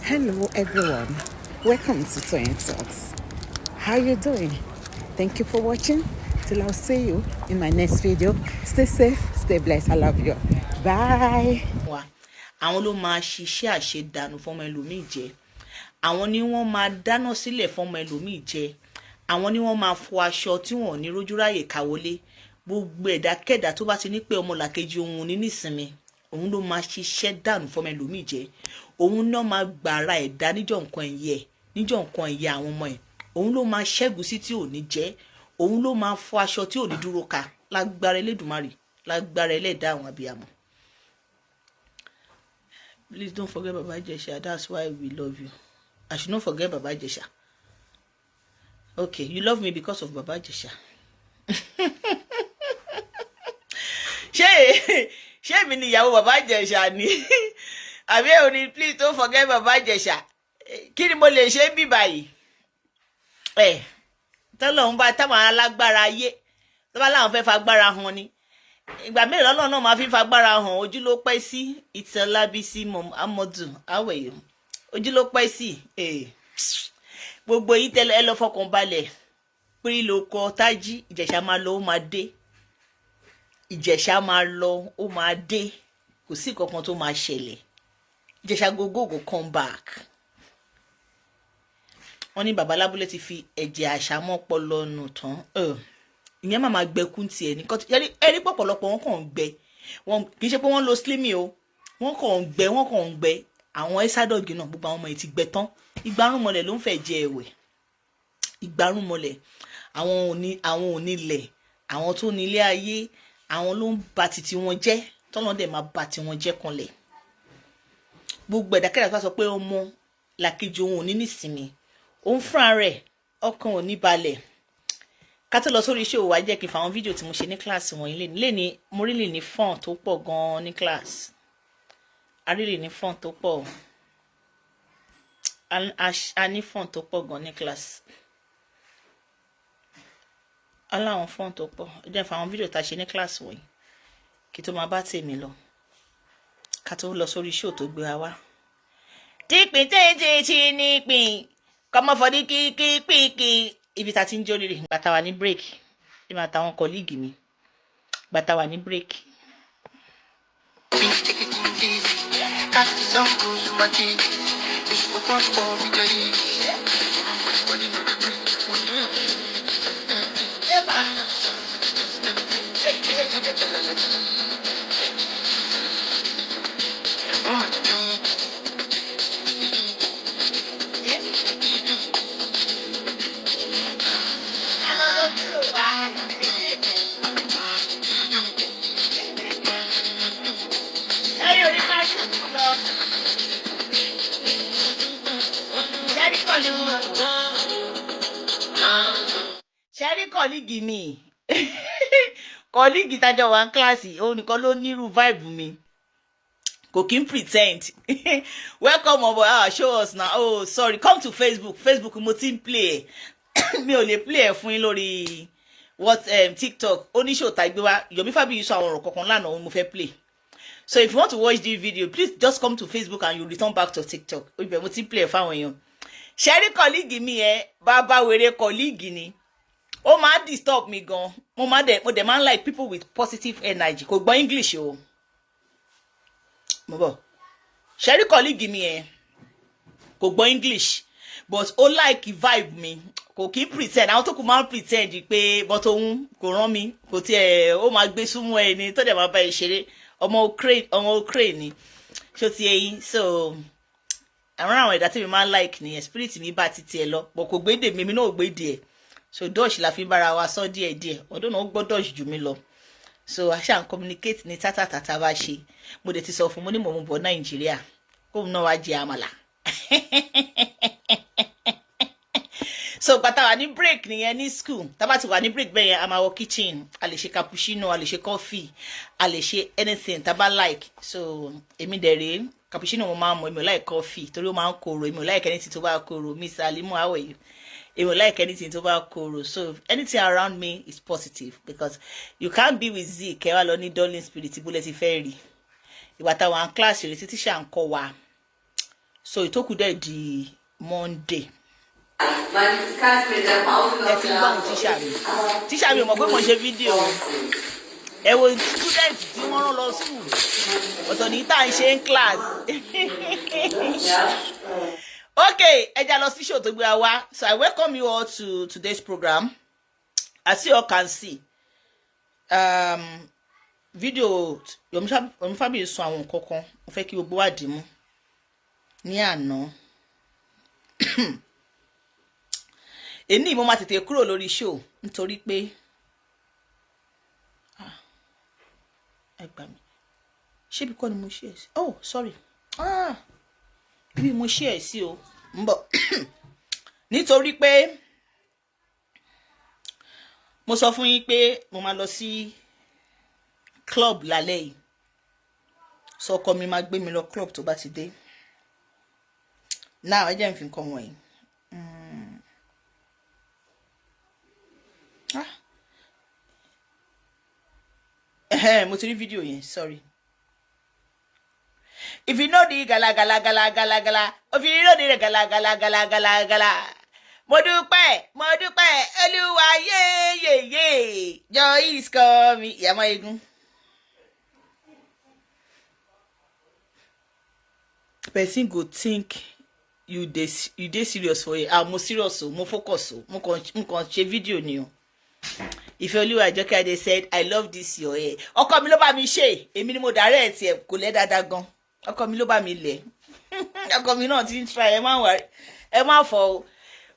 Hello everyone, welcome to Toyeen Talks. How you doing? Thank you for watching. Till I'll see you in my next video. Stay safe, stay blessed. I love you. Bye. Àwọn ló máa ṣiṣẹ́ àṣedànù fọmọ ẹlòmíì jẹ. Àwọn ni wọ́n máa dáná sílẹ̀ fọmọ ẹlòmíì jẹ. Àwọn ni wọ́n máa fọ aṣọ tí wọ́n ò ní rójú ráyè káwọlé. Gbogbo ẹ̀dákẹ́dà tó bá ti ní pé ọmọlàkejì òun ní nísinmi, òun ló máa ṣiṣẹ́ dànù fọmọ ẹlòmíì jẹ. Òun náà máa gbàrà ẹ̀dá níjọ́ nǹkan ẹ̀yẹ, níjọ́ nǹkan ẹ̀yẹ àwọn ọmọ ẹ̀. Òun ló máa ṣẹ́gun sí tí ò ní jẹ́. Òun ló máa fọ aṣọ tí ò ní dúró ká. Lágbára Elédùmarè, lágbára Ẹlẹ́dàá àwọn abiyamọ. Please don't forget Baba Ijesha. That's why we love you. I should not forget Baba Ijesha. Okay, you love me because of Baba Ijesha. Ṣé mi ni ìyàwó Baba Ijesha ni? Àbí ò ní please don't forget Baba Ijesha. Kí ni mo lè ṣe bí báyìí? Tọ́lọ́run bá táwọn alágbára ayé. Tó bá láwọn fẹ́ fagbára hàn ni. Ìgbà mélòó lọ́nà náà máa fi fagbára hàn ojú ló pẹ́ sí Ìtẹ́lábísí Amadu awẹ̀yọ ojú ló pẹ́ sí gbogbo yìí tẹ́lẹ̀ ẹ lọ fọkàn balẹ̀ pírí ló kọ Tájí Ìjẹ̀ṣà máa lọ ó máa dé Ìjẹ̀ṣà máa lọ ó máa dé kò sí kankan tó máa ṣẹlẹ̀ Ìjẹ̀ṣà go come back. Wọ́n ní bàbá lábúlé ti fi ẹ̀jẹ̀ àṣà mọ́ pọlọ nù tán. Ìyẹn máa gbẹkún tiẹ̀ ní kọ́tù ẹ̀rí pọ̀pọ̀lọpọ̀ wọn kàn ń gbẹ wọn kì í ṣe pé wọ́n lo slimy o wọ́n kàn ń gbẹ àwọn ẹ́sádọ́gì náà gbogbo àwọn ọmọ yìí ti gbẹ tán ìgbárùnmọlẹ̀ ló ń fẹ́ jẹ ẹ̀wẹ̀ ìgbárùnmọlẹ̀ àwọn onílẹ̀ àwọn tó nílé ayé àwọn ló ń ba titi wọn jẹ́ tọ́lọ́ dẹ̀ máa ba ti wọn jẹ́ kanlẹ̀ gbogbo ẹ̀dákẹ́dà tó sọ pé ọmọ làkejì òun ò ní nísinmi òun fúnra rẹ̀ ọkàn ò ní balẹ̀. Ká tó lọ sórí iṣẹ́ òwò ajẹ́ kí n fa àwọn fídíò tí mo ṣe ní kíláàsì wọ̀nyí lẹ́ni mo rí lè ní fọ́n tó pọ̀ gan-an ní kíláàsì a rí lè ní fọ́n tó pọ̀ a ní fọ́n tó pọ̀ gan-an ní kíláàsì aláwọn fọ́n tó pọ̀ ẹ jẹ́ n fa àwọn fídíò tá a ṣe ní kíláàsì wọ̀nyí kí tó máa bá tèmi lọ ká tó lọ sórí iṣẹ́ tó gbé wa wá. Típin tí nípìn kọ́mọ́fọ́dí kíkí ibi tá ti ń jó lérè gbàtà wà ní break ìmọ̀ àtàwọn kọ́líìgì mi gbàtà wà ní break. Ṣẹ́rí kọ́líìgì mi kọ́líìgì tájọ wà ní kíláàsì òun nìkan ló nírú vibe mi kò kí n pretend welcome on board show us now oh sorry come to Facebook mo ti ń play ẹ̀ mi ò lè play ẹ̀ fún yín lórí TikTok oníṣòtà ìgbé wa Yomi Fabiyi sọ àwọn ọ̀rọ̀ kankan lánàá òun mo fẹ́ play so if you want to watch this video please just come to Facebook and you return back to TikTok ibẹ̀ mo ti ń play ẹ̀ fáwọn èèyàn. Ṣẹ́rí kọ́líìgì mi bàbá wèrè kọ́líìgì ni ó máa disturb mi gan mo dẹ̀ máa ń like people with positive energy kò gbọ́ English o mo bọ̀ Ṣẹ́rí kọ́líìgì mi kò gbọ́ English but ó like vibe mi kò kí pretend àwọn tó kù máa ń pretend pé but òun kò rán mi kò tiẹ̀ ó máa gbé súnmọ́ ẹni tó dẹ̀ máa bá ẹ ṣeré ọmọ Ukraine ni ṣó ti ẹyin so àwọn ẹ̀dá tí mi máa ń like nìyẹn spirit mi bá ti tiẹ̀ lọ but kò gbédè mi náà ò gbédè ẹ̀ so Dutch la fi bára wa sọ díẹ̀díẹ̀ ọdún náà ó gbọ́ Dutch jù mí lọ so a ṣáà ń communicate ní tátàtàtà bá ṣe mo dẹ̀ ti sọ fún mo ní mò ń bọ̀ Nàìjíríà kóun náà wá jẹ àmàlà so pátá wà ní break nìyẹn ní school tábà ti wà ní break bẹ́ẹ̀ yẹn a máa wọ kitchen a lè ṣe cappuccino a lè ṣe coffee a lè ṣe anything tábà like so èmi dẹ̀ rèé cappuccino mo máa ń mu èmi ò like coffee torí ó máa ń korò èmi ò like anything tó bá korò Miss Alimu how are you èmi ò like anything tó bá korò so anything around me is positive because you can't be with Z kẹwàá lọ ní dulling spirit bó lẹ ti fẹ́ rí ìwà táwọn class rẹ̀ títí ṣà ń kọ́ wa so ìtókù dẹ̀ di Monday. Ẹ fi gbọ́n tíṣà mi ò mọ̀ pé mo ṣe fídíò ẹ wo student tí wọ́n rán lọ school ọ̀tọ̀ ní tá à ń ṣe ń class. Okay, ẹ já lọ sí show tó gbé wa. So I welcome you all to today's program. As you all can see, video Yomi Fabiyi sọ àwọn nǹkan kan mo fẹ́ kí gbogbo wa dì mú ní àná. Èní mo máa tètè kúrò lórí show nítorí pé ẹ gbà mí ṣé bí kọ́ ni mo ṣe ẹ̀ sí. Oh sorry, bí mo ṣe ẹ̀ sí o ń bọ̀ nítorí pé mo sọ fún yín pé mo máa lọ sí club lálẹ́ yìí, so ọkọ mi máa gbé mi lọ club tó bá ti dé. Now ẹ jẹ́ n fi nǹkan wọ̀nyí. Mo ti rí fídíò yẹn, sorry. If you know the gala gala gala gala gala, if you know the gala gala gala gala gala, mo dúpẹ́ Olúwa ye, joy is coming. Ìyá máa egun. Person go think you dey serious for it. Mo serious o, mo focus o, mo kàn ṣe fídíò ni o. Ìfẹ́ Olúwa Àjọkẹ́ said, I love this your hair. Ọkọ mi ló bá mi ṣe, èmi ni mo direct ẹ, kò lẹ́ dáadáa gan. Ọkọ mi ló bá mi lẹ̀. Ọkọ mi náà ti ń try, ẹ má fọ o.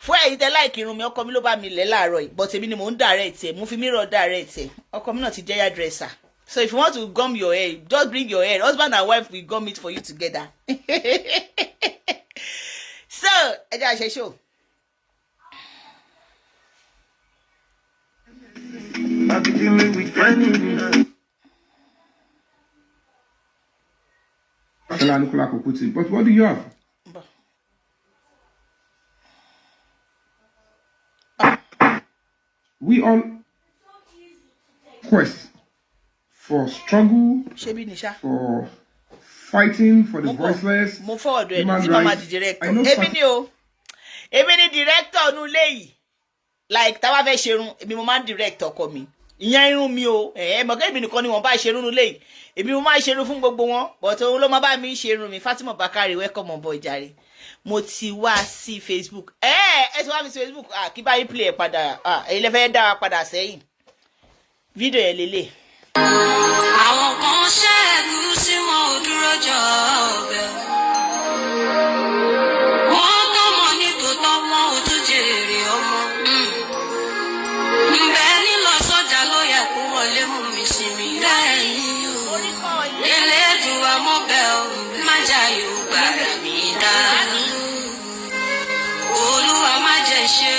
Fún ẹ̀yin tẹ́ like irun mi, ọkọ mi ló bá mi lẹ̀ láàárọ̀ yìí, but èmi ni mo ń direct ẹ, mo fi mirror direct ẹ. Ọkọ mi náà ti jẹ́ hairdresser. So if you want to gum your hair, just bring your hair. Husband and wife will gum it for you together. So, ẹ jẹ́ àṣẹ show. But what do you have? We all quest for struggle, for fighting for the voiceless. Human rights. I know èmi ni director nu léyìí. Like tá bá fẹ́ ṣerun, èmi mo máa direct ọkọ mi. Ìyẹn irun mi o. Mọ̀ pé èmi nìkan ni wọ́n bá ṣerun nu léyìí. Èmi mo máa ṣerun fún gbogbo wọn, but òun ló máa bá mi ṣerun mi. Fatima Bakari, welcome on board jàre. Mo ti wá sí Facebook. Ẹ ti wá mi sí Facebook. Kí bá yín play ẹ̀ padà. Èyí lè fẹ́ dá wa padà sẹ́yìn. Video yẹn lélẹ̀. Àwọn kan ṣẹ́gun sí wọn ò dúró jọ ọbẹ̀. Wọ́n tọ́mọ ní tòótọ́ wọn ò tún jèrè ọmọ. Ǹbẹ́ nílọ sọ́jà ló yẹ kó wọlé mú mi sí mi lẹ́yìn o. Elédùà mọ́ bẹ́ ọ, má jayò gbàrà mi dànù. Olúwa má jẹ́ ṣe.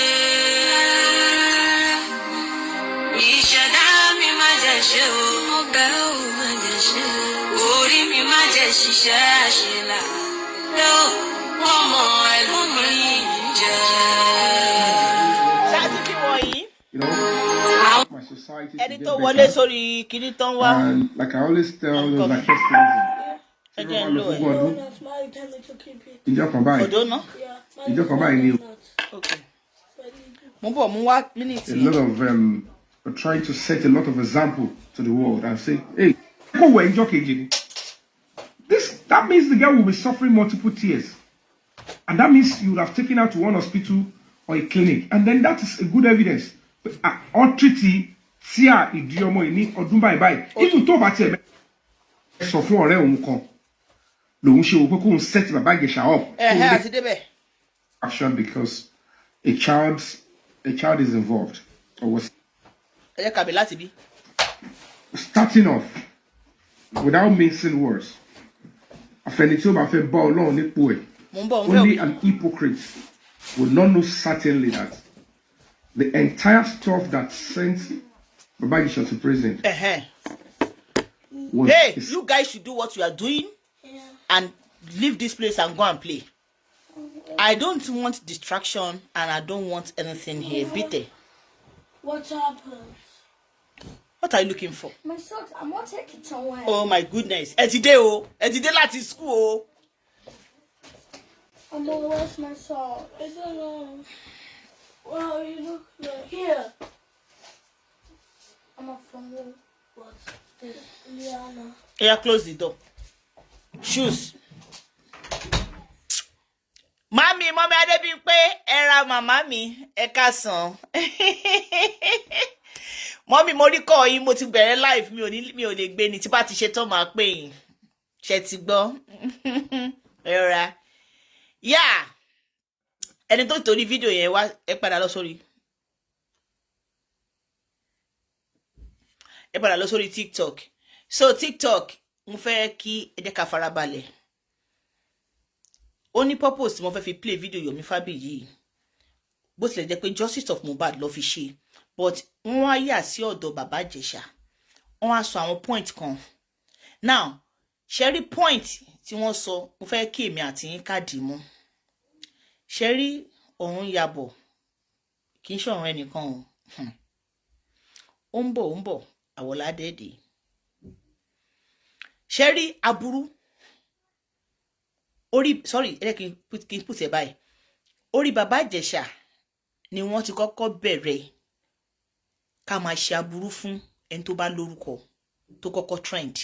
Ìṣẹ̀dá mi má jẹ́ ṣe o. Mo bẹ̀ ọ́ má jẹ́ ṣe. Orí mi má jẹ́ ṣiṣẹ́ àṣelà. Wọ́n mọ ẹlòmíì jẹ́. Ṣáàtì fi wọ̀nyí. My society Ẹni tó wọlé sórí kìíní tán wá. And like I always tell those like festivals. Ìjọ kan báyìí. Ọ̀dọ́ náà. Ìjọ kan báyìí ni o. Okay. Mo bọ̀ mú wá mínítì. A lot of we're trying to set a lot of example to the world and say, hey, go away, ìjọ kejì ni. That means the girl will be suffering multiple tears. And that means you would have taken her to one hospital or a clinic. And then that is a good evidence. On treaty, see her ìdí ọmọ yìí ní ọdún báyìí báyìí. Even tó bá tiẹ̀ bẹ́ẹ̀ sọ fún ọ̀rẹ́ òun kan lòun ṣe wò pé kóun set bàbá Ìjẹ̀ṣà up. Àti débẹ̀. Action because a child is involved. Or was Ẹ jẹ́ kàbí láti bí. Starting off without mincing words. Àfẹni tí ó bá fẹ́ bá Ọlọ́run nípò ẹ̀. Only an hypocrite will not know certainly that the entire stuff that sent Baba Ìjẹ̀ṣà to prison was... Hey, you guys should do what you are doing and leave this place and go and play. I don't want distraction and I don't want anything here. Bitte. What happened? What are you looking for? My socks. I'm not taking somewhere. Oh my goodness. Ẹ ti dé o. Ẹ ti dé láti school o. where's my song? I don't know. Well, you look like here. I'm not from the what? This Liana. Yeah, close the door. Shoes. Mami, Mami Adebimpe, era màmá mi, ẹ káàsán. Mami, mo rí call yín, mo ti bẹ̀rẹ̀ live, mi ò lè gbé ni tí bá ti ṣe tán máa pè yín. Ṣé ti gbọ́? Rọra. Yeah. Ẹni tó torí fídíò yẹn wá, ẹ padà lọ sórí. Ẹ padà lọ sórí TikTok. So TikTok, mo fẹ́ kí ẹ jẹ́ ká farabalẹ̀. Ó ní purpose tí mo fẹ́ fi play video Yomi Fabiyi. Bó tilẹ̀ jẹ́ pé Justice of Mohbad ló fi ṣe, but wọ́n wá yà sí ọ̀dọ̀ Bàbá Ìjẹ̀ṣà. Wọ́n wá sọ àwọn point kan. Now, ṣẹ́rí point tí wọ́n sọ, mo fẹ́ kí èmi àti yín káàdì mú. Ṣẹ́rí ọ̀run yabọ̀, kì í ṣọ̀run ẹnìkan o. Ó ń bọ̀, àwọ̀lá dẹ́ẹ̀dẹ̀. Ṣẹ́rí aburú. Sorry, kí n put it báyìí. Orí Bàbá Ìjẹ̀ṣà ni wọ́n ti kọ́kọ́ bẹ̀rẹ̀ ká máa ṣe aburú fún ẹni tó bá lórúkọ tó kọ́kọ́ trend.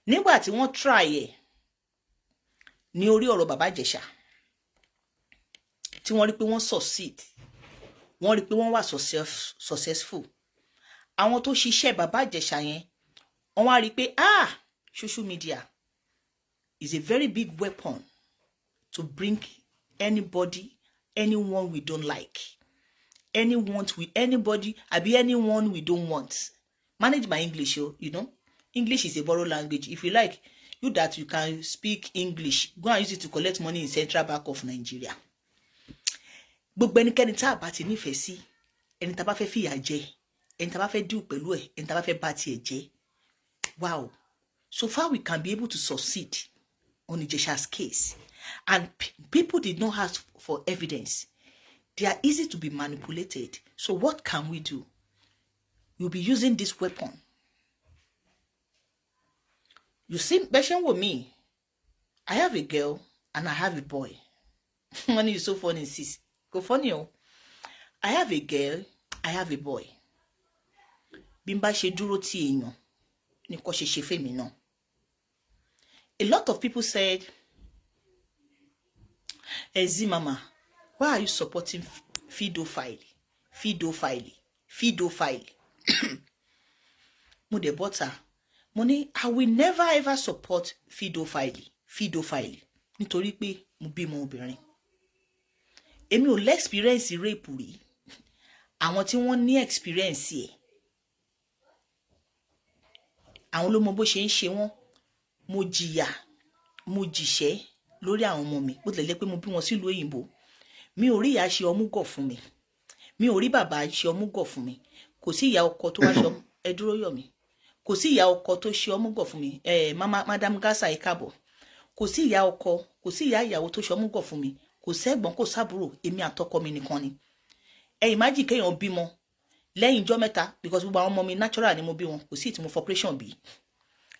Nígbà tí wọ́n try ẹ̀ ní orí ọ̀rọ̀ Bàbá Ìjẹ̀ṣà, tí wọ́n rí pé wọ́n succeed, wọ́n rí pé wọ́n wà successful. Àwọn tó ṣiṣẹ́ Bàbá Ìjẹ̀ṣà yẹn, wọ́n wá rí pé social media is a very big weapon to bring anybody, anyone we don't like, anyone we don't want. Manage my English, you know. English is a borrowed language. If you like, you can speak English. Go and use it to collect money in Central Bank of Nigeria. Gbogbo ẹnikẹ́ni tá bá ti nífẹ̀ẹ́ sí, ẹni tá bá fẹ́ fìyà jẹ, ẹni tá bá fẹ́ deal pẹ̀lú ẹ̀, ẹni tá bá fẹ́ bá tiẹ̀ jẹ́. Wow. So far we can be able to succeed on Ijesha's case. And people did not ask for evidence. They are easy to be manipulated. So what can we do? We'll be using this weapon. You see, Beshen with me, I have a girl and I have a boy. Money is so funny, sis. Go funny, oh. I have a girl, I have a boy. Bimba she duro ti èèyàn, ni ko she ṣe fèmí náà. A lot of people said, Ezi Mama, why are you supporting Fidophile? Mo de bota. Money, I will never ever support Fidophile. Nítorí pé mo bímọ obìnrin. Èmi ò lè experience rape rí. Àwọn tí wọ́n ní experience ẹ̀. Àwọn ló mọ bó ṣe ń ṣe wọ́n. Mo jìyà, mo jìṣẹ́ lórí àwọn ọmọ mi. Bó tilẹ̀ jẹ́ pé mo bí wọn sílùú òyìnbó. Mi ò rí ìyá ṣe ọmúgọ̀ fún mi. Mi ò rí bàbá ṣe ọmúgọ̀ fún mi. Kò sí ìyá ọkọ tó wá ṣe ẹ dúró yọ̀ mí. Kò sí ìyá ọkọ tó ṣe ọmúgọ̀ fún mi. Madam Gasa ẹ káàbọ̀. Kò sí ìyá ọkọ, kò sí ìyá ìyàwó tó ṣe ọmúgọ̀ fún mi. Kò sẹ́gbọ́n, kò sábúrò, èmi àtọkọ mi nìkan ni. Imagine kéèyàn bímọ lẹ́yìn ọjọ́ mẹ́ta, because gbogbo àwọn ọmọ mi natural ni mo bí wọn. Kò sí tí mo for operation bí.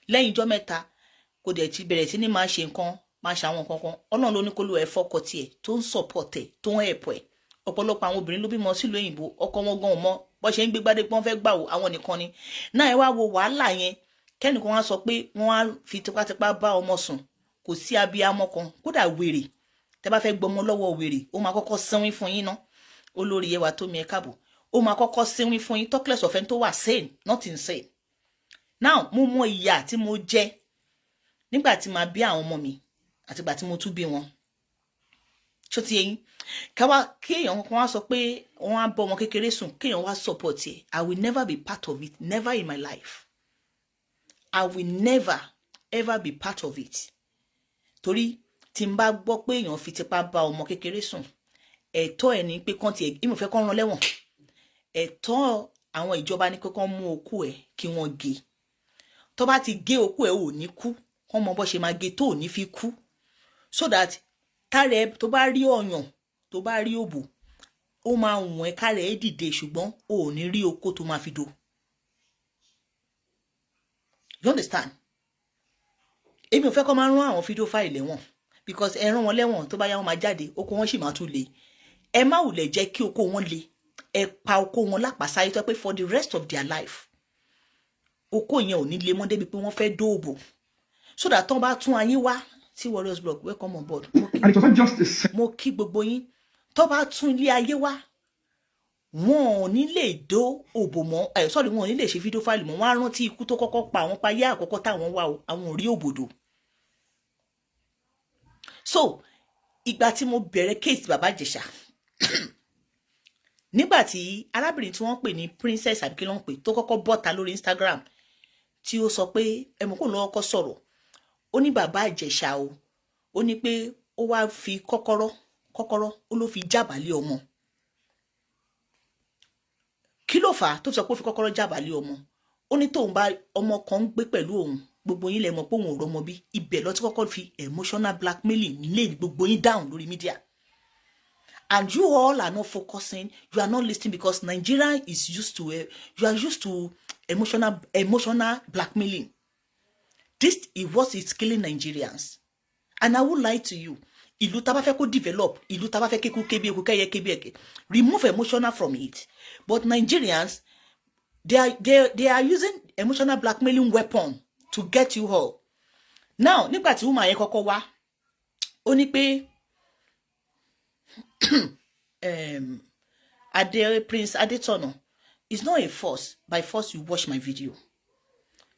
Lẹ́yìn ọjọ́ mẹ́ta, kò dẹ̀ ti bẹ̀rẹ̀ sí ní máa ṣe nǹkan, máa ṣe àwọn nǹkan kan. Ọlọ́run ló ní kó lo ẹ fọ́kọ tiẹ̀ tó ń support ẹ̀, tó ń help ẹ̀. Ọ̀pọ̀lọpọ̀ àwọn obìnrin ló bímọ sílùú òyìnbó, ọkọ wọn gan mọ́ bó ṣe ń gbé gbádé pọ́n fẹ́ gbà wò àwọn nìkan ni. Náà ẹ wá wo wàhálà yẹn, kẹ́nìkan wá sọ pé wọ́n á fi tipátipá bá ọmọ sùn. Kò sí abiyamọ kan, kódà wèrè. Tẹ́ bá fẹ́ gbọmọ lọ́wọ́ wèrè, ó máa kọ́kọ́ sínwín fún yín ná. Olórí ẹwà tó mi ẹ káàbọ̀. Ó máa kọ́kọ́ sínwín fún yín, talkless of ẹni tó wà sane, not insane. Now, mo mọ ìyà tí mo jẹ nígbà tí màá bí àwọn ọmọ mi àti ìgbà tí mo tún bí wọn. Ṣó ti yín? Kéèyàn kan wá sọ pé wọ́n á bọ́ ọmọ kékeré sùn, kéèyàn wá support ẹ̀. I will never be part of it, never in my life. I will never ever be part of it. Torí tí n bá gbọ́ pé èèyàn fi tipá bá ọmọ kékeré sùn, ẹ̀tọ́ ẹ̀ ní pé kán ti ìmọ̀ fẹ́ kán rán lẹ́wọ̀n. Ẹ̀tọ́ àwọn ìjọba ní pé kán mú okú ẹ̀ kí wọ́n gé. Tó bá ti gé okú ẹ̀ ò ní kú, kán mọ bó ṣe máa gé tó ò ní fi kú. So that tárẹ̀ tó bá rí ọ̀yàn, tó bá rí òbò, ó máa wọ̀n ẹ́ kárẹ̀ ẹ́ dìde ṣùgbọ́n ò ní rí okó tó máa fi do. You understand? Èmi ò fẹ́ kó máa rán àwọn Fidophile lẹ́wọ̀n. because ẹ rán wọn lẹ́wọ̀n tó bá yá wọn máa jáde oko wọn sì máa tún le ẹ má wulẹ̀ jẹ́ kí oko wọn le ẹ pa oko wọn lápàsáyé tó pé for the rest of their life oko yẹn ò ní le mọ́ débi pé wọ́n fẹ́ dóòbò so that tán bá tún ayé wá sí Warriors Blog welcome on board And it was not just a mo kí gbogbo yín tó bá tún ilé ayé wá wọn ò ní lè dó òbò mọ́ sorry wọn ò ní lè ṣe fídíò fáìlì mọ́ wọn á rántí ikú tó kọ́kọ́ pa àwọn payé àkọ́kọ́ táwọn wà àwọn ò rí òbòdò so ìgbà tí mo bẹ̀rẹ̀ kéèsì bàbá Ìjẹ̀ṣà nígbà tí arábìnrin tí wọ́n pè ní princess àbí kí ló ń pè tó kọ́kọ́ bọ́ta lórí Instagram tí ó sọ pé ẹ̀mọ́kò lọ́wọ́ kọ́ sọ̀rọ̀ ó ní bàbá Ìjẹ̀ṣà o ó ní pé ó wá fi kọ́kọ́rọ́ ó ló fi jábàálẹ̀ ọmọ kí ló fà á tó sọ pé ó fi kọ́kọ́rọ́ jábàálẹ̀ ọmọ ó ní tóun bá ọmọ kan ń gbé pẹ̀lú òun gbogbo yín lẹ mọ̀ pé òun ò rọmọ bí ibẹ̀ lọ tí kọ́kọ́ fi emotional blackmailing lé gbogbo yín down lórí media and you all are not focusing you are not listening because Nigeria is used to you are used to emotional blackmailing. This is what is killing Nigerians. And I won't lie to you. Ìlú tá bá fẹ́ kó develop, ìlú tá bá fẹ́ kéku kébi eku kẹ́yẹ kébi ẹ̀kẹ́. Remove emotional from it. But Nigerians, they are using emotional blackmailing weapon to get you all. Now, nígbà tí woman yẹn kọ́kọ́ wá, ó ní pé Prince Adetono, it's not a force. By force, you watch my video.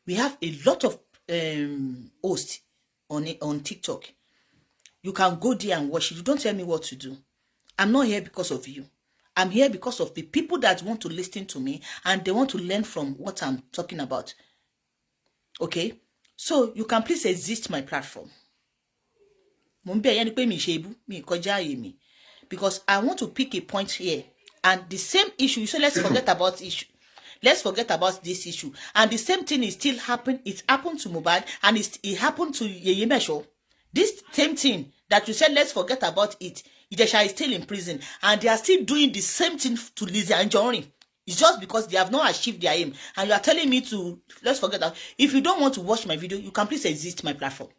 We have a lot of hosts on TikTok. You can go there and watch it. You don't tell me what to do. I'm not here because of you. I'm here because of the people that want to listen to me and they want to learn from what I'm talking about. Okay? So you can please exit my platform. Because I want to pick a point here. And the same issue, you say let's forget about issue. Let's forget about this issue. And the same thing is still happening. It happened to Mohbad and it happened to Yeye Mesho. This same thing that you said, let's forget about it. Ìjẹ̀ṣà is still in prison. And they are still doing the same thing to Lizzy Anjorin. It's just because they have not achieved their aim. And you are telling me to, let's forget that. If you don't want to watch my video, you can please exit my platform.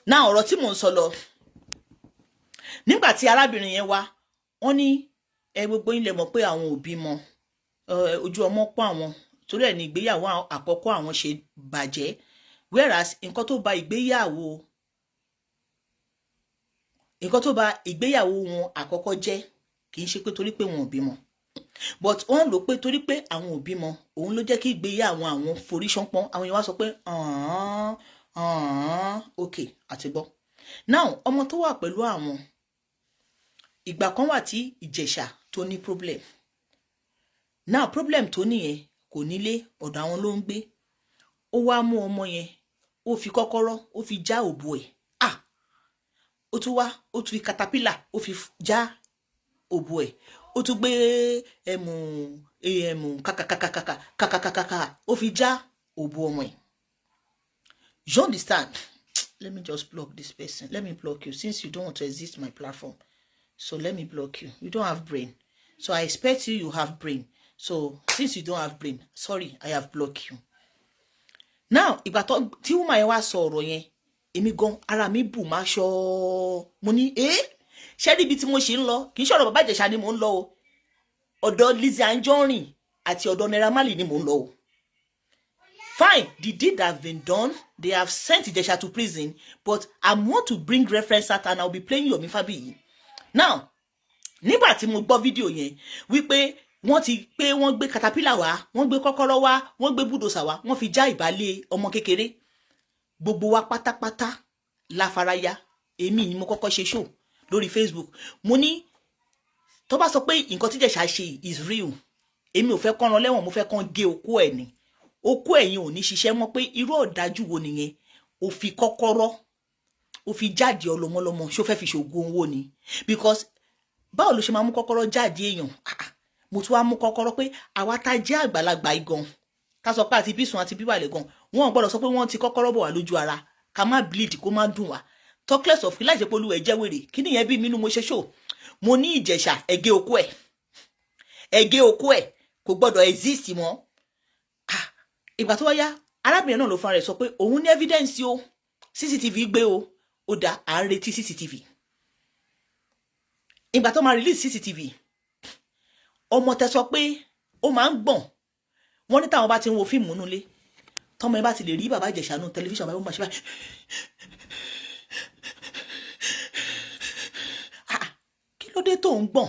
Now, ọ̀rọ̀ tí mò ń sọ lọ. Nígbà tí arábìnrin yẹn wá, wọ́n ní gbogbo yín lè mọ̀ pé àwọn òbí mọ ojú ọmọ pọ́n àwọn torí ẹ̀ ní ìgbéyàwó àkọ́kọ́ àwọn ṣe bàjẹ́ whereas nǹkan tó ba ìgbéyàwó wọn àkọ́kọ́ jẹ́ kì í ṣe pé torí pé wọn ò bímọ but wọ́n lò pé torí pé àwọn ò bímọ òun ló jẹ́ kí ìgbéyàwó àwọn forí ṣánpọ́n àwọn yẹn wá sọ pé okay àti gbọ́ now ọmọ tó wà pẹ̀lú àwọn ìgbà kan wà tí Ìjẹ̀ṣà tó ní problem now problem tó nìyẹn kò nílé ọ̀dọ̀ àwọn ló ń gbé ó wá mú ọmọ yẹn ó fi kọ́kọ́rọ́ ó fi já òbò ẹ̀ ó tún fi caterpillar ó fi já òbò ẹ̀ ó tún gbé kàkàkàkàkà ó fi já òbò ọmọ ẹ̀. You understand? Let me just block this person. Let me block you since you don't want to exist my platform. So let me block you. You don't have brain. So I expect you have brain. So since you don't have brain, sorry, I have blocked you. Now, ìgbà tí woman yẹn wá sọ ọ̀rọ̀ yẹn, èmi gan ara mi bù máa ṣọ́ mo ní ṣé níbi tí mo ṣe ń lọ kì í ṣọ̀rọ̀ bàbá Ìjẹ̀ṣà ni mò ń lọ o. Ọ̀dọ̀ Lizzy Anjorin àti ọ̀dọ̀ Naira Marley ni mò ń lọ o. Fine, the deed have been done. They have sent Ìjẹ̀ṣà to prison, but I want to bring reference out and I'll be playing Yomi Fabiyi. Now, nígbà tí mo gbọ́ fídíò yẹn wípé wọ́n ti pé wọ́n gbé caterpillar wá, wọ́n gbé kọ́kọ́rọ́ wá, wọ́n gbé búdòsà wá, wọ́n fi já ìbálé ọmọ kékeré. Gbogbo wa pátápátá la faraya. Èmi ni mo kọ́kọ́ ṣe show lórí Facebook. Mo ní tó bá sọ pé nǹkan tí Ìjẹ̀ṣà ṣe is real. Èmi ò fẹ́ kán rán lẹ́wọ̀n, mo fẹ́ kán gé okó ẹ̀ ni. Okó ẹ̀yin ò ní ṣiṣẹ́ mọ́ pé irú ọ̀dájú wo nìyẹn. Ó fi kọ́kọ́rọ́ ó fi jáde ọlọmọlọmọ ṣó fẹ́ fi ṣògùn owó ni because báwo ló ṣe máa mú kọ́kọ́rọ́ jáde èèyàn mo tún wá mú kọ́kọ́rọ́ pé àwa tá jẹ́ àgbàlagbà igan ká sọ pé àti bísùn àti bíbàlẹ̀ gan wọ́n gbọ́dọ̀ sọ pé wọ́n ti kọ́kọ́rọ́ bọ̀ wá lójú ara ká má bleed kó má dùn wá talkless of láì ṣe pé olúwẹ̀ jẹ́ wèrè kí nìyẹn bí mínú mo ṣe ṣó mo ní Ìjẹ̀ṣà ẹ̀gẹ́ okó ẹ̀ kò gbọ́dọ̀ exist mọ́ ìgbà tó wáyá arábìnrin náà ló fún ara rẹ̀ sọ pé òun ní evidence o CCTV gbé o ó dá à ń retí CCTV ìgbà tó máa release CCTV ọmọ tẹ sọ pé ó máa ń gbọ̀n wọ́n ní táwọn bá ti ń wo fíìmù nulẹ̀ tọmọ ẹ bá ti lè rí bàbá Ìjẹ̀ṣà nù tẹlifíṣàn báyìí ó máa ṣe báyìí kí ló dé tó ń gbọ̀n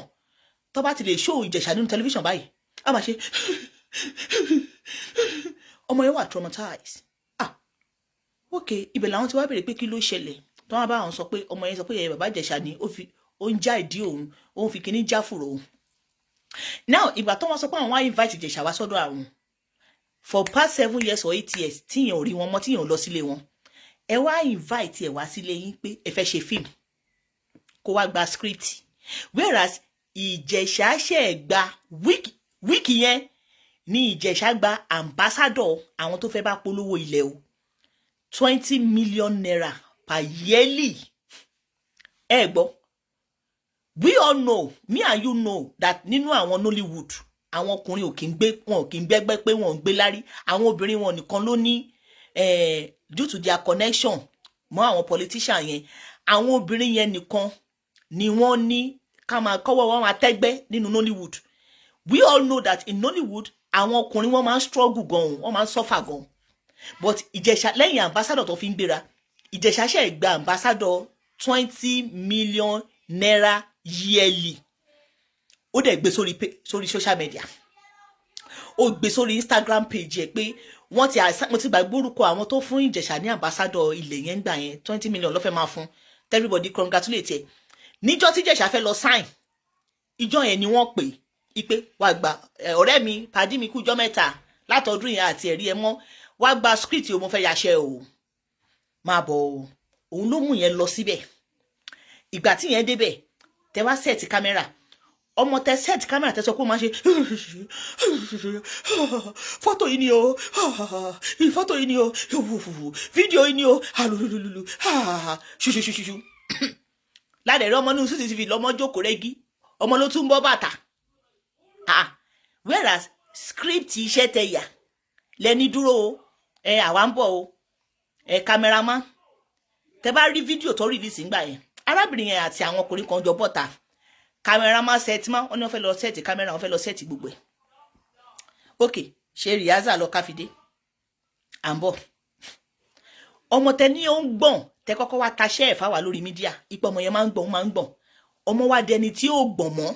tó bá ti lè show Ìjẹ̀ṣà nínú tẹlifíṣàn báyìí á máa ṣe ọmọ yẹn wà traumatized ok ibẹ̀ làwọn ti wá bèrè pé kí ló ṣẹlẹ̀ tó wọn bá àwọn sọ pé ọmọ yẹn sọ pé bàbá Ìjẹ̀ṣà ni ó ń já ìdí òun fi kíní já fùrọ̀ òun now ìgbà tó wọn sọ pé àwọn wá invite Ìjẹ̀ṣà wá sọ́dọ̀ àwọn for past 7 years or 8 years tíyàn ò rí wọn mọ́ tíyàn ò lọ sílé wọn ẹ wá invite ẹ wá sílé yín pé ẹ fẹ́ ṣe fíìmù kó wá gba script whereas Ìjẹ̀ṣà ṣe gba wíìkì yẹn ní Ìjẹ̀ṣà gba ambassador àwọn tó fẹ́ bá polówó ilẹ̀ o 20 million naira per yearly ẹ gbọ́ we all know me and you know that nínú àwọn Nollywood àwọn ọkùnrin ò kí ń gbé wọn ò kí ń gbẹgbẹ pé wọn ò ń gbé lárí àwọn obìnrin wọn nìkan ló ní due to their connection mọ́ àwọn politician yẹn àwọn obìnrin yẹn nìkan ni wọ́n ní ká máa kọ́wọ́ wọn máa tẹ́gbẹ́ nínú Nollywood we all know that in Nollywood àwọn ọkùnrin wọn máa ń struggle gan wọn máa ń suffer gan but Ìjẹ̀ṣà lẹ́yìn ambassador tó fi ń gbéra Ìjẹ̀ṣà ṣe gba ambassador 20 million naira yearly ó dẹ̀ gbé sórí social media ó gbé sórí Instagram page ẹ̀ pé mo ti gbàgbé orúkọ àwọn tó fún Ìjẹ̀ṣà ní ambassador ilẹ̀ yẹn gbà yẹn 20 million ló fẹ́ máa fún everybody congratulate ẹ̀ níjọ́ tí Ìjẹ̀ṣà fẹ́ lọ sign ìjọ́ yẹn ni wọ́n pè ipe wá gba ọ̀rẹ́ mi pàdí mi kú ìjọ́ mẹ́ta látọdún yẹn àti ẹ̀rí ẹ mọ́ wá gba script o mo fẹ́ yaṣẹ́ o máa bọ̀ o òun ló mú yẹn lọ síbẹ̀ ìgbà tí yẹn débẹ̀ tẹ wá set camera ọmọ tẹ set camera tẹ sọ pé ó máa ṣe fọ́tò yìí ni o fọ́tò yìí ni o fídíò yìí ni o alulululu ṣuṣuṣuṣu ládẹ̀rẹ́ ọmọ ní CCTV lọ́mọ jókòó rẹ́gí ọmọ ló tún bọ́ bàtà whereas script iṣẹ́ tẹ yà lẹ́ni dúró o àwa ń bọ̀ o cameraman tẹ bá rí fídíò tó release ńgbà yẹn arábìnrin yẹn àti àwọn ọkùnrin kan jọ bọ́ta cameraman set ma wọ́n ní wọ́n fẹ́ lọ set camera wọ́n fẹ́ lọ set gbogbo ẹ̀ ok ṣe rìhásà lọ káfídé à ń bọ̀ ọmọ tẹ ní ó ń gbọ̀n tẹ kọ́kọ́ wá taṣẹ́ ẹ̀fà wà lórí mídíà ipò ọmọ yẹn máa ń gbọ̀n ọmọ wa dẹni tí ó gbọ̀n mọ́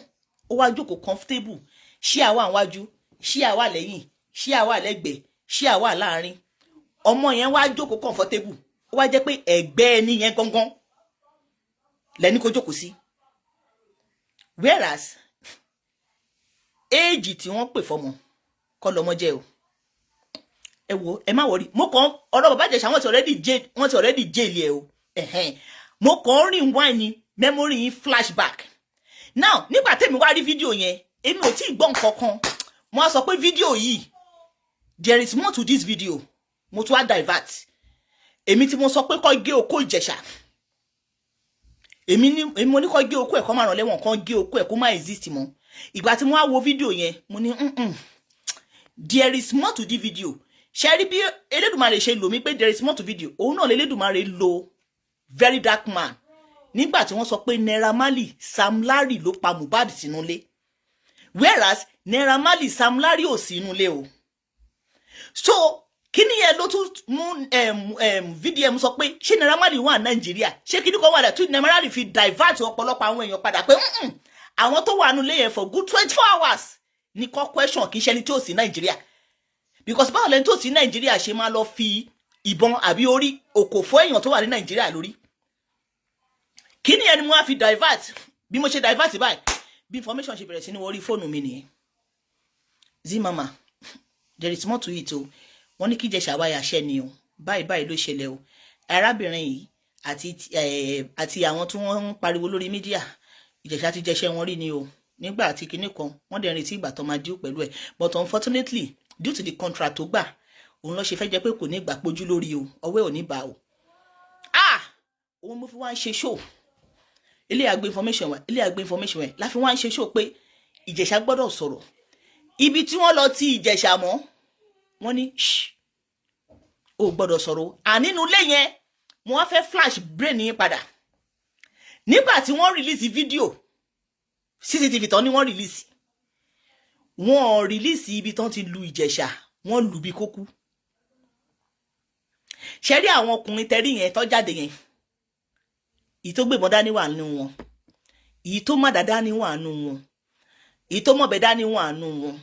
ó wá jókòó comfortable ṣí àwa àwájú ṣí àwa lẹ́yìn ṣí àwa lẹ́gbẹ̀ẹ́ ṣí àwa láàrin ọmọ yẹn wá jókòó comfortable ó wá jẹ́ pé ẹ̀gbẹ́ ẹni yẹn gangan lẹ́ni kó jókòó sí whereas éèjì tí wọ́n pè fọmọ kọ́ lọmọ jẹ́ o ẹ wo ẹ má wọrí mo kàn ọ̀rọ̀ bàbá Ìjẹ̀ṣà wọ́n ti already jail ẹ o mo kàn rìn wá ní memory yín flashback now nígbà tẹ́mi wá rí fídíò yẹn èmi ò tí ì gbọ́ nǹkan kan mo á sọ pé fídíò yìí there is more to this video mo tún wá divert èmi tí mo sọ pé kó gé okó Ìjẹ̀ṣà èmi mo ní kó gé okó ẹ̀ kó má ràn lẹ́wọ̀n kan gé okó ẹ̀ kó má exist mọ́ ìgbà tí mo wá wo fídíò yẹn mo ní there is more to the video ṣe rí bí Elédùmarè ṣe lò mí pé there is more to video òun náà l'Elédùmarè lò very dark man nígbà tí wọ́n sọ pé Naira Marley Sam Larry ló pa Mohbad sínú ilé whereas Naira Marley Sam Larry ò sínú ilé o so kíni yẹn ló tún mú VDM sọ pé ṣé Naira Marley wà Nàìjíríà ṣé kíni kan wà dà tún Naira Marley fi divert ọ̀pọ̀lọpọ̀ àwọn èèyàn padà pé àwọn tó wà nílé yẹn for good 24 hours ní kọ́ question kì í ṣe ẹni tí ò sí Nàìjíríà because báwo lẹni tó sí Nàìjíríà ṣe máa lọ fi ìbọn àbí orí òkò fọ́ èèyàn tó wà ní Nàìjíríà lórí kíni yẹn ni mo wá fi divert bí mo ṣe divert báyìí bí information ṣe bẹ̀rẹ̀ sí ní orí fóònù mi nìyẹn Zimama there is more to it o wọ́n ní kí Ìjẹ̀ṣà wáyà ṣẹ́ ni o báyìí ló ṣẹlẹ̀ o arábìnrin yìí àti àwọn tí wọ́n ń pariwo lórí mídíà Ìjẹ̀ṣà ti jẹṣẹ́ wọn rí ni o nígbà tí kinní kan wọ́n dẹ̀ retí ìgbà tó máa dín pẹ̀lú ẹ̀ but unfortunately due to the contract tó gbà òun ló ṣe fẹ́ jẹ́ pé kò ní ìgbà pójú lórí o ọwọ́ ò ní bá o òun mo fi wá ń ṣe show ilé àgbé information wa láfi wá ń ṣe show pé Ìjẹ̀ṣà gbọ́dọ̀ sọ̀rọ̀ ibi tí wọ́n lọ ti Ìjẹ̀ṣà mọ́ wọ́n ní ò gbọ́dọ̀ sọ̀rọ̀ ànínú ilé yẹn mo wá fẹ́ flash brain yín padà nígbà tí wọ́n release fídíò CCTV tán ni wọ́n release wọ́n release ibi tán ti lu Ìjẹ̀ṣà wọ́n lù bí kókú ṣe rí àwọn ọkùnrin tẹ́rí yẹn tó jáde yẹn èyí tó gbébọn dání wà nínú wọn èyí tó má dáadáa ní wà nínú wọn èyí tó mọ̀bẹ dání wà nínú wọn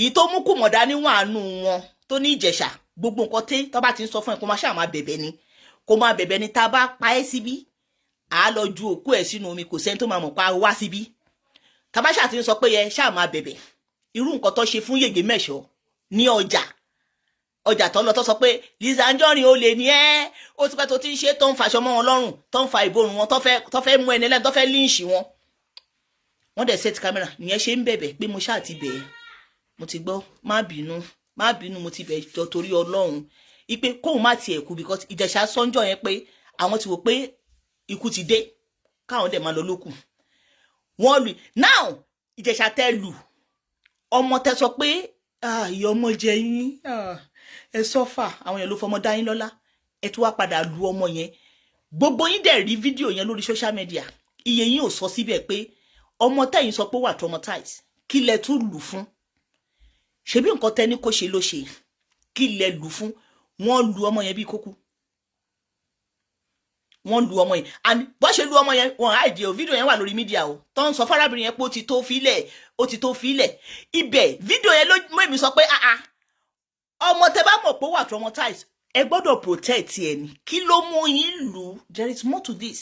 èyí tó mú kùmọ̀ dání wà nínú wọn tó ní Ìjẹ̀ṣà gbogbo nǹkan tí tó bá ti ń sọ fún ẹ kó má ṣáà máa bẹ̀bẹ̀ ni kó máa bẹ̀bẹ̀ ni tá a bá pa ẹ́ síbí à á lọ ju òkú ẹ̀ sínú omi kò sẹ́ni tó máa mọ̀ pa wá síbí tá a bá ṣáà ti ń sọ pé yẹ ṣáà máa bẹ̀bẹ̀ irú nǹkan tó ṣe fún Yèyé Mẹ́ṣọ̀ ní ọjà tó lọ tó sọ pé Lizzy Anjorin ó lè ní ẹ́ ó ti pẹ́ tó ti ń ṣe tó ń faṣọ mọ́ wọn lọ́rùn tó ń fa ìborùn wọn tó fẹ́ mú ẹni lẹ́nu tó fẹ́ líǹṣì wọn wọ́n dẹ̀ set camera nìyẹn ṣe ń bẹ̀bẹ̀ pé mo ṣáà ti bẹ̀ẹ́ mo ti gbọ́ má bínú mo ti bẹ̀ jọ torí Ọlọ́run ipe kóun má tiẹ̀ kú because Ìjẹ̀ṣà sọ́njọ́ yẹn pé àwọn ti wò pé ikú ti dé káwọn dẹ̀ máa lọ lókù wọ́n lù now Ìjẹ̀ṣà tẹ́ lù ọmọ tẹ́ sọ pé ìyá ọmọ jẹ yín ẹ sọ́fà àwọn èèyàn ló fọmọ dá yín lọ́lá ẹ tún wá padà lu ọmọ yẹn gbogbo yín dẹ̀ rí fídíò yẹn lórí social media iye yín ò sọ síbẹ̀ pé ọmọ tẹ́yìn sọ pé wà traumatized kí lẹ tún lù fún ṣebí nǹkan tẹ́ni kó ṣe ló ṣe kí lẹ lù fún wọ́n lu ọmọ yẹn bí kókú wọ́n lu ọmọ yẹn and bó ṣe lu ọmọ yẹn wọ́n àìdí o fídíò yẹn wà lórí mídíà o tó ń sọ fárábìnrin yẹn pé ó ti tó fílẹ̀ ibẹ̀ fídíò yẹn ló mú èmi sọ pé ọmọ tẹ́ bá mọ̀ pé wà traumatized ẹ gbọ́dọ̀ protect ẹ ní kí ló mú yín lù there is more to this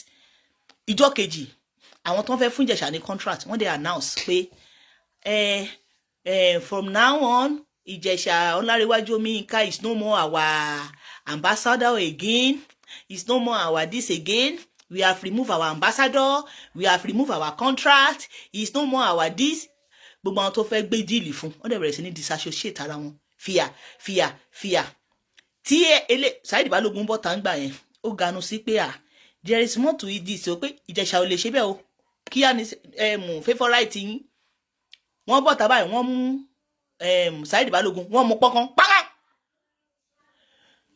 ìjọ kejì àwọn tó ń fẹ́ fún Ìjẹ̀ṣà ní contract wọ́n dey announce pé from now on Ìjẹ̀ṣà Ọlárewájú Omiyinka is no more our ambassador again is no more our this again we have removed our ambassador we have removed our contract is no more our this gbogbo àwọn tó fẹ́ gbé díìlì fún wọ́n dẹ̀ bẹ̀rẹ̀ sí ní disassociate ara wọn fìyà tí Saheed Balogun bọ́ tá ń gbà yẹn ó ganu sí pé there is more to it this o pé Ìjẹ̀ṣà ò lè ṣe bẹ́ẹ̀ o kíá ni favourite yín wọ́n bọ́ tá báyìí wọ́n mú Saheed Balogun wọ́n mú pọ́nkán pákán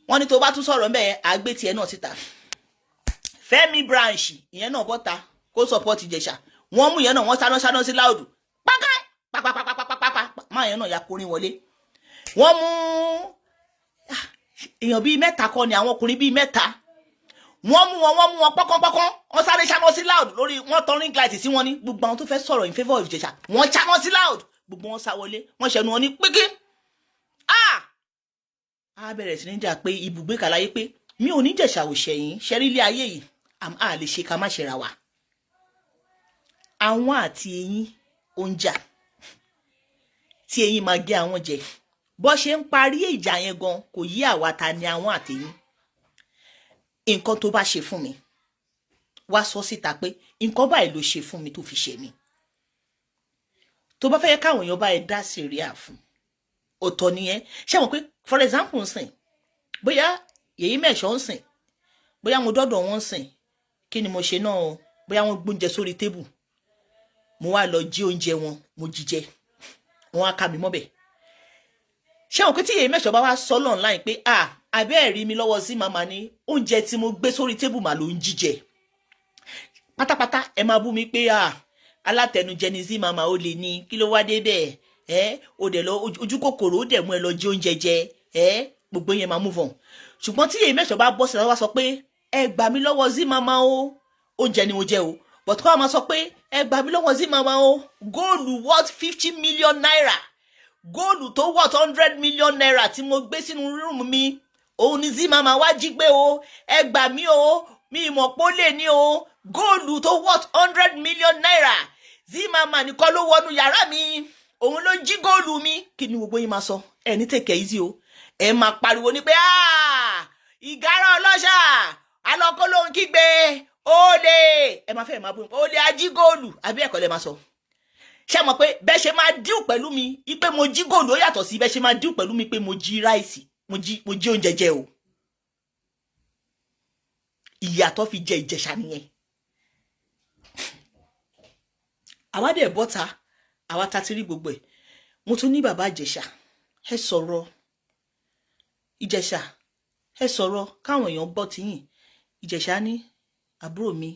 wọ́n ní tó bá tún sọ̀rọ̀ ńbẹ̀ àgbé tiẹ̀ náà síta Fẹ́mi branch ìyẹn náà bọ́ tá kó support Ìjẹ̀ṣà wọ́n mú ìyẹn náà wọ́n sáná sí láòdù pákán pápápápápápá máa yẹn náà ya korin wọlé wọ́n mú èèyàn bíi mẹ́ta kọ́ ni àwọn ọkùnrin bíi mẹ́ta wọ́n mú wọn pọ́kánpọ́kán wọ́n sáré ṣáná sí loud lórí wọ́n tán ring light sí wọn ní gbogbo àwọn tó fẹ́ sọ̀rọ̀ in favour of Ìjẹ̀ṣà wọ́n ṣáná sí loud gbogbo wọn sá wọlé wọ́n ṣẹnu wọn ní pínpín a bẹ̀rẹ̀ sí ní jà pé ibùgbé kàláyé pé mi ò ní Ìjẹ̀ṣà ò ṣẹ̀yìn ṣẹ́rí ilé ayé yìí a lè ṣe ká má ṣe ra wa àwọn àti eyín ó ń jà tí eyín máa gé àwọn jẹ bó ṣe ń parí ìjà yẹn gan kò yí àwa ta ni àwọn àtẹ̀yìn nǹkan tó bá ṣe fún mi wá sọ síta pé nǹkan báyìí ló ṣe fún mi tó fi ṣe mí tó bá fẹ́ káwọn èèyàn bá ẹ dá sẹ̀ríà fún ọ̀tọ̀ nìyẹn ṣé mọ̀ pé for example nsìn bóyá Yèyé Mẹ́ṣọ̀ ń sìn bóyá mo dọ́dọ̀ wọn sìn kí ni mo ṣe náà bóyá wọ́n gbóúnjẹ sórí tébù mo wá lọ jí oúnjẹ wọn mo jíjẹ wọn á ká mi mọ́bẹ̀ ṣé mọ̀ pé tí Yèyé Mẹ́ṣọ̀ bá wá sọ online pé abẹ́ ẹ̀rí mi lọ́wọ́ sí màmá ní oúnjẹ tí mo gbé sórí tébù mà ló ń jíjẹ pátápátá ẹ máa bú mi pé alátẹnujẹ ni sí màmá ó lè ní kí ló wá dé bẹ́ẹ̀ ó dẹ̀ lọ ojú kòkòrò ó dẹ̀ mú ẹ lọ jí oúnjẹ jẹ gbogbo yẹn máa move on ṣùgbọ́n tí Yèyé Mẹ́ṣọ̀ bá bọ́ sílẹ̀ wá sọ pé ẹ gbà mí lọ́wọ́ sí màmá o oúnjẹ ni mo jẹ o but kọ́ máa sọ pé ẹ gbà mí lọ́wọ́ sí màmá o góòlù worth 50 million naira góòlù tó worth 100 million naira tí mo gbé sínú rúùmù mi òun ni sí màmá wá jí gbé o ẹ gbà mí o mi ìmọ̀ pó lè ní o góòlù tó worth 100 million naira sí màmá nìkan ló wọnú yàrá mi òun ló jí góòlù mi kí ni gbogbo yín máa sọ ẹ ní take it easy o ẹ máa pariwo ní pé ìgárá ọlọ́ṣà alọ́kọ́ ló ń kígbe olè ẹ máa fẹ́ máa bú mi olè ají góòlù àbí ẹ̀kọ́ lẹ máa sọ ṣé mọ̀ pé bẹ́ẹ̀ ṣe máa díù pẹ̀lú mi pé mo jí góòlù ó yàtọ̀ sí bẹ́ẹ̀ ṣe máa díù pẹ̀lú mi pé mo jí ráìsì mo jí oúnjẹ jẹ o ìyàtọ̀ fi jẹ Ìjẹ̀ṣà nìyẹn àwa dẹ̀ bọ́ta àwa ta ti rí gbogbo ẹ̀ mo tún ní bàbá Ìjẹ̀ṣà ẹ sọ̀rọ̀ Ìjẹ̀ṣà ẹ sọ̀rọ̀ káwọn èèyàn gbọ́ tiyín Ìjẹ̀ṣà ní àbúrò mi